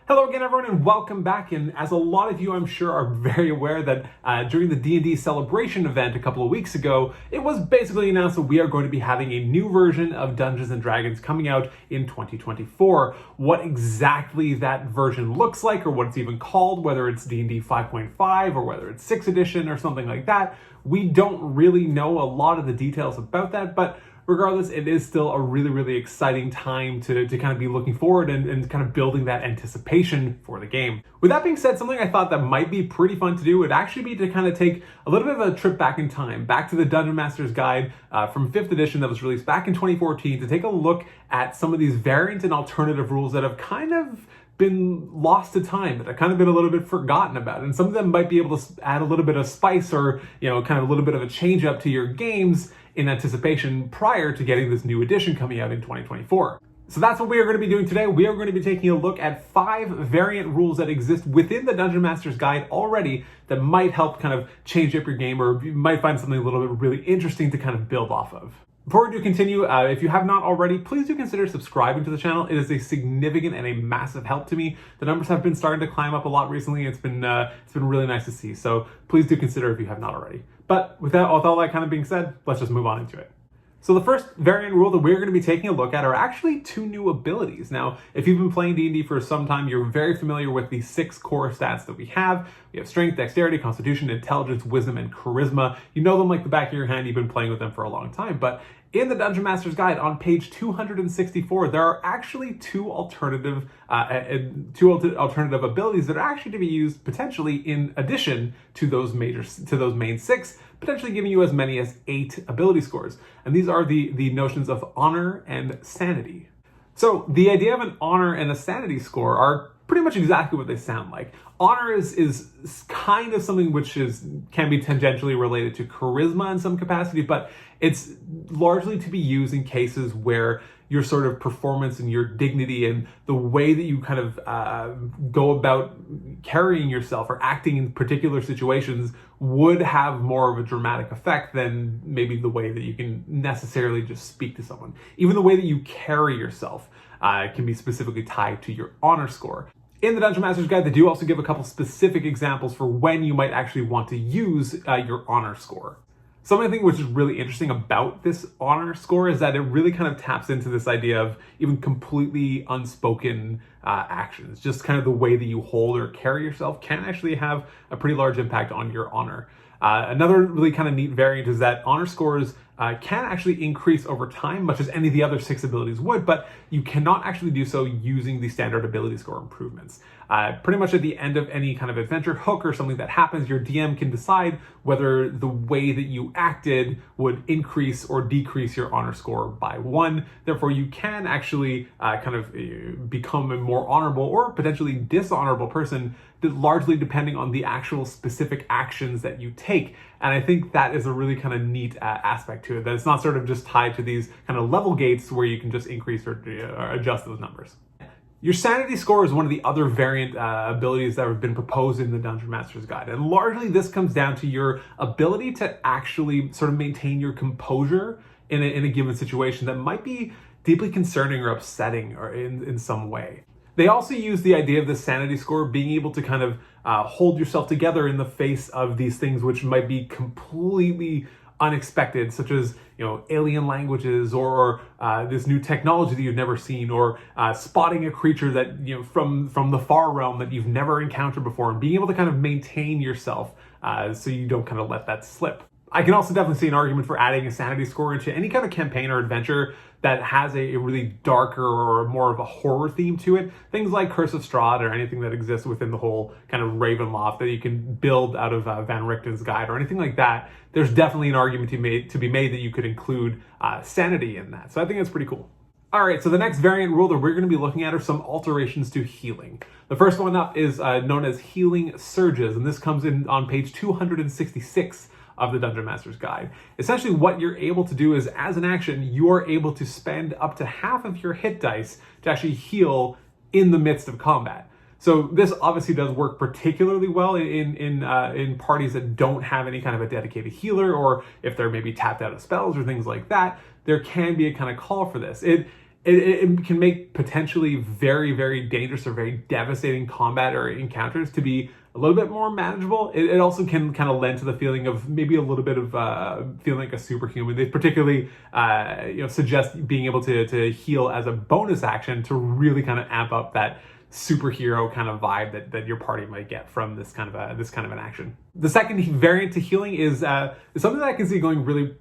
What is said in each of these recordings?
Hello again, everyone, and welcome back. And as a lot of you, I'm sure, are very aware that during the D&D celebration event a couple of weeks ago, it was basically announced that we are going to be having a new version of Dungeons & Dragons coming out in 2024. What exactly that version looks like, or what it's even called, whether it's D&D 5.5 or whether it's 6th edition or something like that, we don't really know a lot of the details about that, but regardless, it is still a really, really exciting time to kind of be looking forward and kind of building that anticipation for the game. With that being said, something I thought that might be pretty fun to do would actually be to kind of take a little bit of a trip back in time, back to the Dungeon Master's Guide from 5th edition that was released back in 2014, to take a look at some of these variant and alternative rules that have kind of been lost to time, that have kind of been a little bit forgotten about. And some of them might be able to add a little bit of spice or, kind of a little bit of a change up to your games in anticipation prior to getting this new edition coming out in 2024. So that's what we are going to be doing today. We are going to be taking a look at 5 variant rules that exist within the Dungeon Master's Guide already that might help kind of change up your game, or you might find something a little bit really interesting to kind of build off of. Before we do continue, if you have not already, please do consider subscribing to the channel. It is a significant and a massive help to me. The numbers have been starting to climb up a lot recently. It's been really nice to see. So please do consider if you have not already. But with all that kind of being said, let's just move on into it. So the first variant rule that we're going to be taking a look at are actually 2 new abilities. Now, if you've been playing D&D for some time, you're very familiar with the 6 core stats that we have. We have Strength, Dexterity, Constitution, Intelligence, Wisdom, and Charisma. You know them like the back of your hand. You've been playing with them for a long time. But in the Dungeon Master's Guide on page 264, there are actually 2 alternative abilities that are actually to be used potentially in addition to those main 6, potentially giving you as many as 8 ability scores. And these are the notions of Honor and Sanity. So the idea of an Honor and a Sanity score are pretty much exactly what they sound like. Honor is kind of something which can be tangentially related to Charisma in some capacity, but it's largely to be used in cases where your sort of performance and your dignity and the way that you kind of go about carrying yourself or acting in particular situations would have more of a dramatic effect than maybe the way that you can necessarily just speak to someone. Even the way that you carry yourself can be specifically tied to your Honor score. In the Dungeon Master's Guide, they do also give a couple specific examples for when you might actually want to use your Honor score. Something I think which is really interesting about this Honor score is that it really kind of taps into this idea of even completely unspoken actions. Just kind of the way that you hold or carry yourself can actually have a pretty large impact on your Honor. Another really kind of neat variant is that Honor scores can actually increase over time, much as any of the other 6 abilities would, but you cannot actually do so using the standard ability score improvements. Pretty much at the end of any kind of adventure hook or something that happens, your DM can decide whether the way that you acted would increase or decrease your Honor score by 1. Therefore, you can actually kind of become a more honorable or potentially dishonorable person, largely depending on the actual specific actions that you take. And I think that is a really kind of neat aspect to it, that it's not sort of just tied to these kind of level gates where you can just increase or adjust those numbers. Your Sanity score is one of the other variant abilities that have been proposed in the Dungeon Master's Guide. And largely this comes down to your ability to actually sort of maintain your composure in a given situation that might be deeply concerning or upsetting or in some way. They also use the idea of the Sanity score being able to kind of hold yourself together in the face of these things which might be completely unexpected, such as alien languages or this new technology that you've never seen, or spotting a creature that from the far realm that you've never encountered before, and being able to kind of maintain yourself so you don't kind of let that slip. I can also definitely see an argument for adding a Sanity score into any kind of campaign or adventure that has a really darker or more of a horror theme to it. Things like Curse of Strahd or anything that exists within the whole kind of Ravenloft that you can build out of Van Richten's Guide or anything like that. There's definitely an argument to be made that you could include Sanity in that. So I think that's pretty cool. All right, so the next variant rule that we're going to be looking at are some alterations to healing. The first one up is known as Healing Surges, and this comes in on page 266 of the Dungeon Master's Guide. Essentially what you're able to do is, as an action, you are able to spend up to half of your hit dice to actually heal in the midst of combat. So this obviously does work particularly well in parties that don't have any kind of a dedicated healer, or if they're maybe tapped out of spells or things like that. There can be a kind of call for this. it can make potentially very, very dangerous or very devastating combat or encounters to be a little bit more manageable. It also can kind of lend to the feeling of maybe a little bit of feeling like a superhuman. They particularly suggest being able to heal as a bonus action to really kind of amp up that superhero kind of vibe that your party might get from this kind of an action. The second variant to healing is something that I can see going really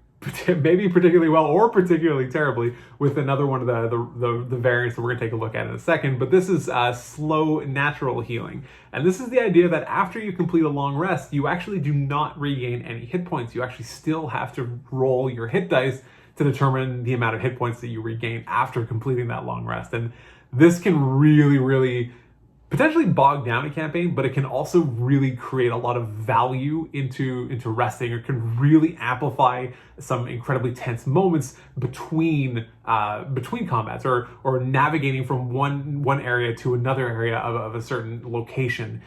maybe particularly well or particularly terribly with another one of the variants that we're going to take a look at in a second. But this is slow natural healing, and this is the idea that after you complete a long rest, you actually do not regain any hit points. You actually still have to roll your hit dice to determine the amount of hit points that you regain after completing that long rest. And this can really potentially bog down a campaign, but it can also really create a lot of value into resting, or can really amplify some incredibly tense moments between combats, or navigating from one area to another area of a certain location.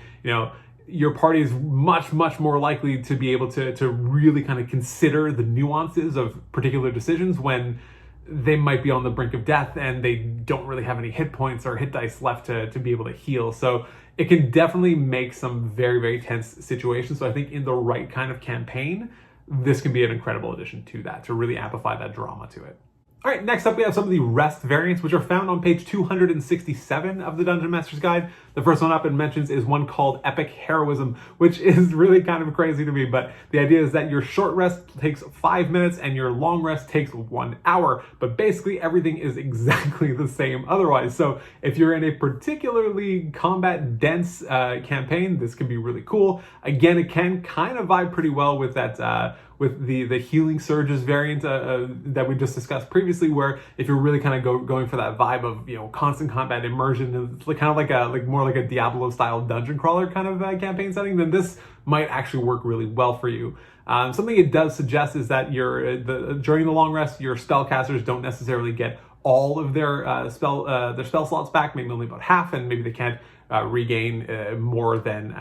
Your party is much more likely to be able to really kind of consider the nuances of particular decisions when they might be on the brink of death and they don't really have any hit points or hit dice left to be able to heal. So it can definitely make some very tense situations. So I think in the right kind of campaign, this can be an incredible addition to that, to really amplify that drama to it. All right, next up we have some of the rest variants, which are found on page 267 of the Dungeon Master's Guide. The first one up it mentions is one called Epic Heroism, which is really kind of crazy to me, but the idea is that your short rest takes 5 minutes and your long rest takes 1 hour, but basically everything is exactly the same otherwise. So if you're in a particularly combat dense campaign, this can be really cool. Again, it can kind of vibe pretty well with that with the healing surges variant that we just discussed previously, where if you're really kind of going for that vibe of constant combat immersion, kind of like more like a Diablo style dungeon crawler kind of campaign setting, then this might actually work really well for you. Something it does suggest is that during the long rest, your spellcasters don't necessarily get all of their spell slots back, maybe only about half, and maybe they can't regain more than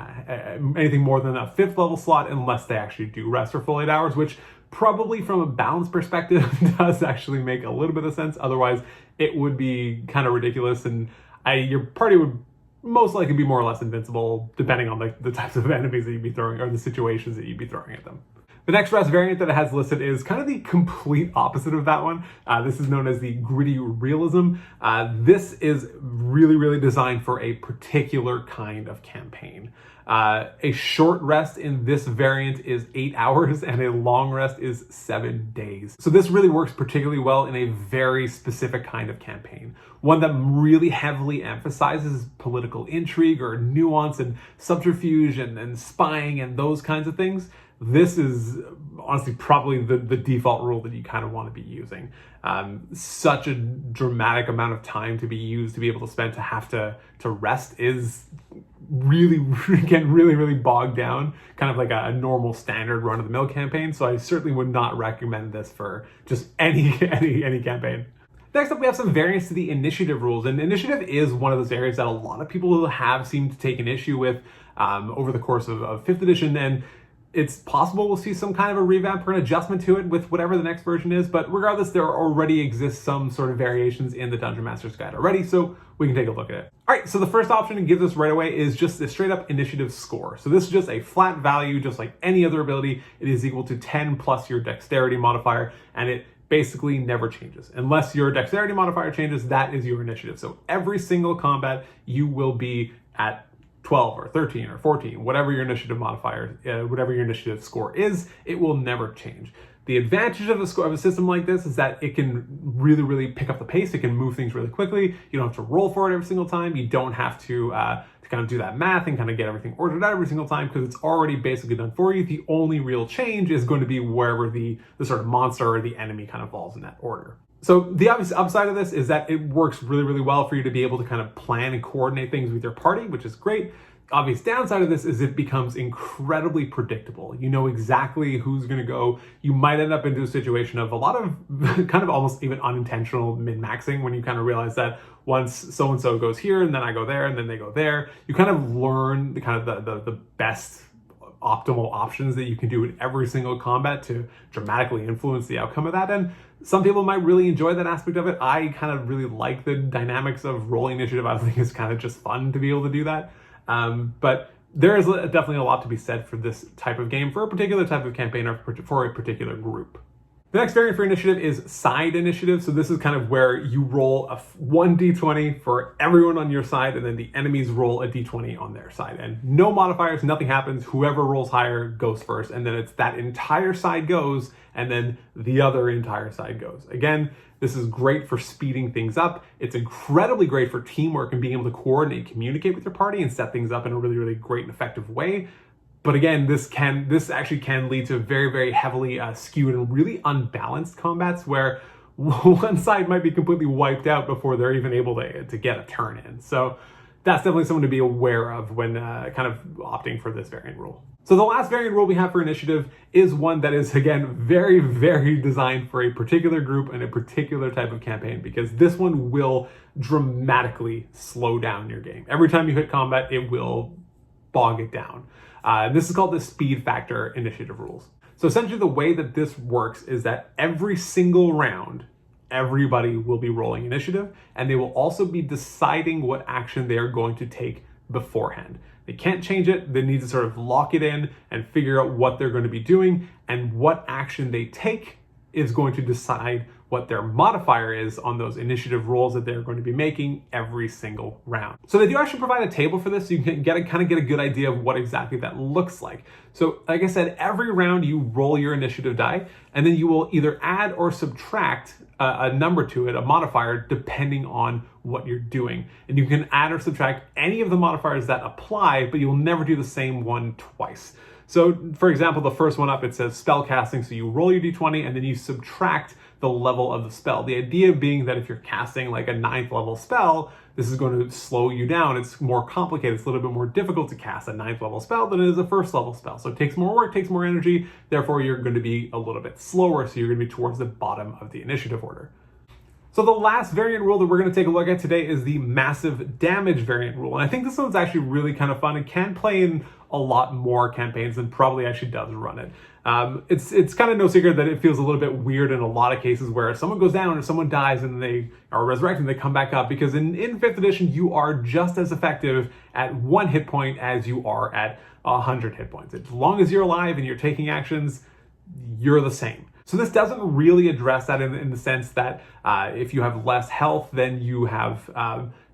anything more than a 5th level slot unless they actually do rest for full 8 hours, which probably from a balance perspective does actually make a little bit of sense. Otherwise, it would be kind of ridiculous, and your party would most likely be more or less invincible depending on the types of enemies that you'd be throwing or the situations that you'd be throwing at them. The next rest variant that it has listed is kind of the complete opposite of that one. This is known as the gritty realism. This is really designed for a particular kind of campaign. A short rest in this variant is 8 hours and a long rest is 7 days. So this really works particularly well in a very specific kind of campaign. One that really heavily emphasizes political intrigue or nuance and subterfuge and spying and those kinds of things. This is honestly probably the default rule that you kind of want to be using. Such a dramatic amount of time to be used to be able to spend to have to rest is can really bog down kind of like a normal standard run-of-the-mill campaign. So I certainly would not recommend this for just any campaign. Next up, we have some variants to the initiative rules, and initiative is one of those areas that a lot of people have seemed to take an issue with over the course of 5th edition, and it's possible we'll see some kind of a revamp or an adjustment to it with whatever the next version is, but regardless, there already exists some sort of variations in the Dungeon Master's Guide already, so we can take a look at it. All right, so the first option it gives us right away is just a straight up initiative score. So this is just a flat value, just like any other ability. It is equal to 10 plus your dexterity modifier, and it basically never changes. Unless your dexterity modifier changes, that is your initiative. So every single combat, you will be at 12 or 13 or 14, whatever your initiative modifier, whatever your initiative score is, it will never change. The advantage of a system like this is that it can really pick up the pace. It can move things really quickly. You don't have to roll for it every single time. You don't have to kind of do that math and kind of get everything ordered out every single time, because it's already basically done for you. The only real change is going to be wherever the sort of monster or the enemy kind of falls in that order. So the obvious upside of this is that it works really well for you to be able to kind of plan and coordinate things with your party, which is great. Obvious downside of this is it becomes incredibly predictable. You know exactly who's going to go. You might end up into a situation of a lot of kind of almost even unintentional min-maxing when you kind of realize that once so-and-so goes here and then I go there and then they go there, you kind of learn the kind of the best optimal options that you can do in every single combat to dramatically influence the outcome of that. And some people might really enjoy that aspect of it. I kind of really like the dynamics of rolling initiative. I think it's kind of just fun to be able to do that. But there is definitely a lot to be said for this type of game, for a particular type of campaign, or for a particular group. The next variant for initiative is side initiative. So this is kind of where you roll a 1d20 for everyone on your side, and then the enemies roll a d20 on their side. And no modifiers, nothing happens. Whoever rolls higher goes first, and then it's that entire side goes, and then the other entire side goes. Again, this is great for speeding things up. It's incredibly great for teamwork and being able to coordinate and communicate with your party and set things up in a really, really great and effective way. But again, this actually can lead to very, very heavily skewed and really unbalanced combats where one side might be completely wiped out before they're even able to get a turn in. So that's definitely something to be aware of when kind of opting for this variant rule. So the last variant rule we have for initiative is one that is, again, very, very designed for a particular group and a particular type of campaign, because this one will dramatically slow down your game. Every time you hit combat, it will bog it down. This is called the speed factor initiative rules. So essentially the way that this works is that every single round, everybody will be rolling initiative, and they will also be deciding what action they are going to take beforehand. They can't change it. They need to sort of lock it in and figure out what they're going to be doing, and what action they take is going to decide what their modifier is on those initiative rolls that they're going to be making every single round. So they do actually provide a table for this, so you can kind of get a good idea of what exactly that looks like. So like I said, every round you roll your initiative die, and then you will either add or subtract a number to it, a modifier, depending on what you're doing. And you can add or subtract any of the modifiers that apply, but you will never do the same one twice. So for example, the first one up, it says spell casting. So you roll your d20 and then you subtract the level of the spell. The idea being that if you're casting like a 9th level spell, this is going to slow you down. It's more complicated. It's a little bit more difficult to cast a 9th level spell than it is a 1st level spell. So it takes more work, takes more energy. Therefore, you're going to be a little bit slower. So you're going to be towards the bottom of the initiative order. So the last variant rule that we're going to take a look at today is the massive damage variant rule. And I think this one's actually really kind of fun. It can play in a lot more campaigns than probably actually does run it. It's kind of no secret that it feels a little bit weird in a lot of cases where someone goes down or someone dies and they are resurrected and they come back up, because in 5th edition, you are just as effective at 1 hit point as you are at 100 hit points. As long as you're alive and you're taking actions, you're the same. So this doesn't really address that in the sense that if you have less health, then you have,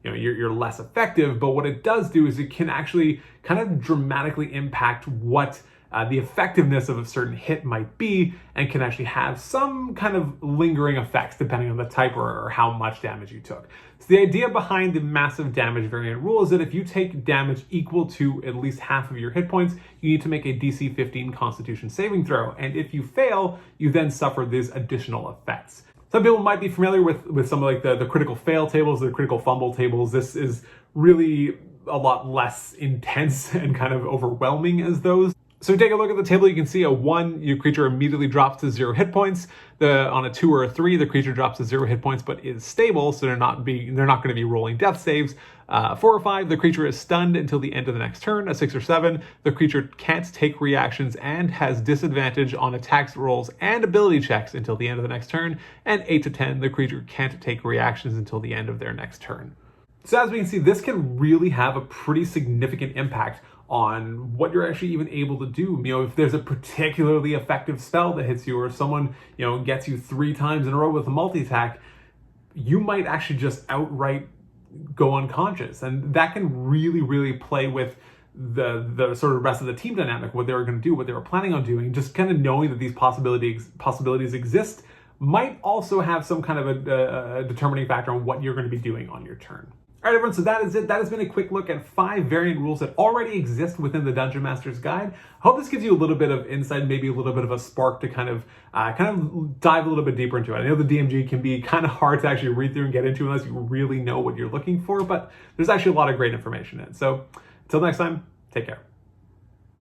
you're less effective. But what it does do is it can actually kind of dramatically impact what the effectiveness of a certain hit might be, and can actually have some kind of lingering effects depending on the type or how much damage you took. So the idea behind the massive damage variant rule is that if you take damage equal to at least half of your hit points, you need to make a DC 15 Constitution saving throw. And if you fail, you then suffer these additional effects. Some people might be familiar with some of like the critical fail tables, the critical fumble tables. This is really a lot less intense and kind of overwhelming as those. So take a look at the table. You can see a 1, your creature immediately drops to 0 hit points. On a 2 or a 3, the creature drops to 0 hit points but is stable, so they're not going to be rolling death saves. 4 or 5, the creature is stunned until the end of the next turn. A 6 or 7, the creature can't take reactions and has disadvantage on attacks rolls and ability checks until the end of the next turn. And 8 to 10, the creature can't take reactions until the end of their next turn. So as we can see, this can really have a pretty significant impact on what you're actually even able to do. If there's a particularly effective spell that hits you, or someone, gets you 3 times in a row with a multi-attack, you might actually just outright go unconscious. And that can really, really play with the sort of rest of the team dynamic, what they were going to do, what they were planning on doing. Just kind of knowing that these possibilities exist might also have some kind of a determining factor on what you're going to be doing on your turn. All right, everyone, so that is it. That has been a quick look at 5 variant rules that already exist within the Dungeon Master's Guide. I hope this gives you a little bit of insight, maybe a little bit of a spark to kind of dive a little bit deeper into it. I know the DMG can be kind of hard to actually read through and get into unless you really know what you're looking for, but there's actually a lot of great information in it. So until next time, take care.